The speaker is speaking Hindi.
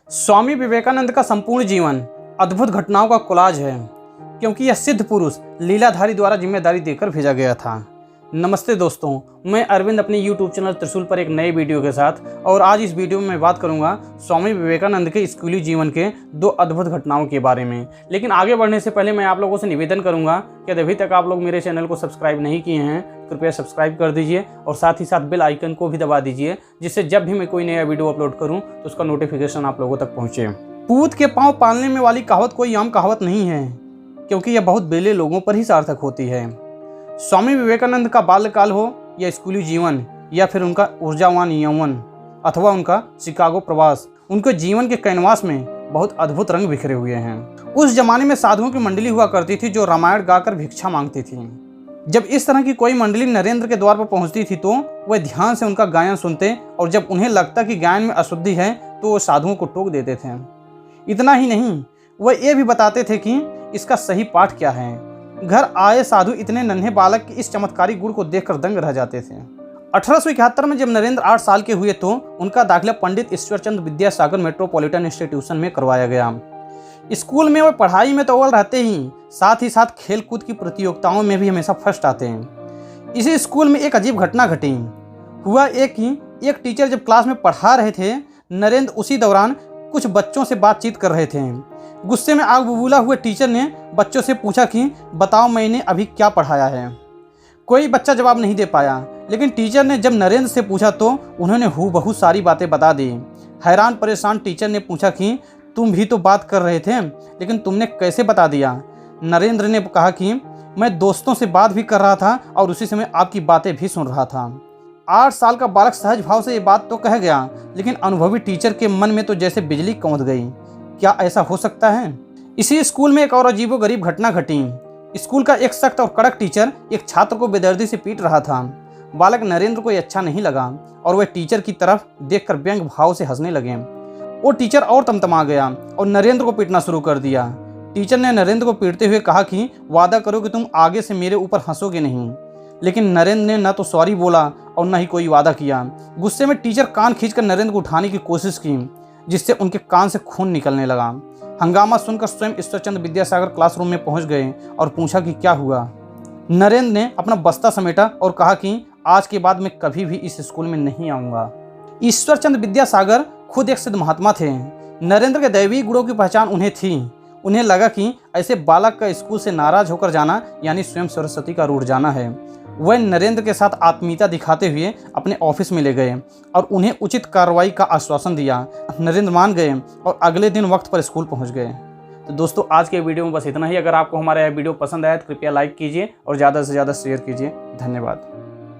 स्वामी विवेकानंद का संपूर्ण जीवन अद्भुत घटनाओं का कोलाज है, क्योंकि यह सिद्ध पुरुष लीलाधारी द्वारा जिम्मेदारी देकर भेजा गया था। नमस्ते दोस्तों, मैं अरविंद अपने YouTube चैनल त्रिशूल पर एक नए वीडियो के साथ, और आज इस वीडियो में मैं बात करूंगा स्वामी विवेकानंद के स्कूली जीवन के दो अद्भुत घटनाओं के बारे में। लेकिन आगे बढ़ने से पहले मैं आप लोगों से निवेदन करूंगा कि यदि अभी तक आप लोग मेरे चैनल को सब्सक्राइब नहीं किए हैं, कृपया सब्सक्राइब कर दीजिए और साथ ही साथ बेल आइकन को भी दबा दीजिए, जिससे जब भी मैं कोई नया वीडियो अपलोड करूँ तो उसका नोटिफिकेशन आप लोगों तक पहुँचे। पूत के पाँव पालने में वाली कहावत कोई आम कहावत नहीं है, क्योंकि यह बहुत बेले लोगों पर ही सार्थक होती है। स्वामी विवेकानंद का बाल्यकाल हो या स्कूली जीवन, या फिर उनका ऊर्जावान यौवन अथवा उनका शिकागो प्रवास, उनके जीवन के कैनवास में बहुत अद्भुत रंग बिखरे हुए हैं। उस जमाने में साधुओं की मंडली हुआ करती थी जो रामायण गाकर भिक्षा मांगती थी। जब इस तरह की कोई मंडली नरेंद्र के द्वार पर पहुंचती थी तो वह ध्यान से उनका गायन सुनते, और जब उन्हें लगता कि गायन में अशुद्धि है तो वो साधुओं को टोक देते थे। इतना ही नहीं, वह ये भी बताते थे कि इसका सही पाठ क्या है। घर आए साधु इतने नन्हे बालक के इस चमत्कारी गुण को देखकर दंग रह जाते थे। 1871 में जब नरेंद्र 8 साल के हुए तो उनका दाखिला पंडित ईश्वरचंद्र विद्यासागर मेट्रोपॉलिटन इंस्टीट्यूशन में करवाया गया। स्कूल में वे पढ़ाई में तो अव्वल रहते ही साथ खेलकूद की प्रतियोगिताओं में भी हमेशा फर्स्ट आते हैं। इसी स्कूल में एक अजीब घटना घटी। हुआ एक टीचर जब क्लास में पढ़ा रहे थे, नरेंद्र उसी दौरान कुछ बच्चों से बातचीत कर रहे थे। गुस्से में आग बबूला हुए टीचर ने बच्चों से पूछा कि बताओ मैंने अभी क्या पढ़ाया है। कोई बच्चा जवाब नहीं दे पाया, लेकिन टीचर ने जब नरेंद्र से पूछा तो उन्होंने हूबहू सारी बातें बता दी। हैरान परेशान टीचर ने पूछा कि तुम भी तो बात कर रहे थे, लेकिन तुमने कैसे बता दिया। नरेंद्र ने कहा कि मैं दोस्तों से बात भी कर रहा था और उसी समय आपकी बातें भी सुन रहा था। 8 साल का बालक सहज भाव से ये बात तो कह गया, लेकिन अनुभवी टीचर के मन में तो जैसे बिजली कौंध गई। क्या ऐसा हो सकता है? इसी स्कूल में एक और अजीबोगरीब घटना घटी। स्कूल का एक सख्त और कड़क टीचर एक छात्र को बेदर्दी से पीट रहा था। बालक नरेंद्र को अच्छा नहीं लगा और वह टीचर की तरफ देखकर व्यंग भाव से हंसने लगे। वो टीचर और तमतमा गया और नरेंद्र को पीटना शुरू कर दिया। टीचर ने नरेंद्र को पीटते हुए कहा कि वादा करो कि तुम आगे से मेरे ऊपर हंसोगे नहीं। लेकिन नरेंद्र ने न तो सॉरी बोला और न ही कोई वादा किया। गुस्से में टीचर कान खींचकर नरेंद्र को उठाने की कोशिश की, जिससे उनके कान से खून निकलने लगा। हंगामा सुनकर स्वयं ईश्वरचंद्र विद्यासागर क्लासरूम में पहुंच गए और पूछा कि क्या हुआ। नरेंद्र ने अपना बस्ता समेटा और कहा कि आज के बाद मैं कभी भी इस स्कूल में नहीं आऊंगा। ईश्वरचंद्र विद्यासागर खुद एक सिद्ध महात्मा थे। नरेंद्र के दैवीय गुणों की पहचान उन्हें थी। उन्हें लगा कि ऐसे बालक का स्कूल से नाराज होकर जाना यानी स्वयं सरस्वती का रूठ जाना है। वह नरेंद्र के साथ आत्मीयता दिखाते हुए अपने ऑफिस में ले गए और उन्हें उचित कार्रवाई का आश्वासन दिया। नरेंद्र मान गए और अगले दिन वक्त पर स्कूल पहुंच गए। तो दोस्तों, आज के वीडियो में बस इतना ही। अगर आपको हमारा यह वीडियो पसंद आया तो कृपया लाइक कीजिए और ज़्यादा से ज़्यादा शेयर कीजिए। धन्यवाद।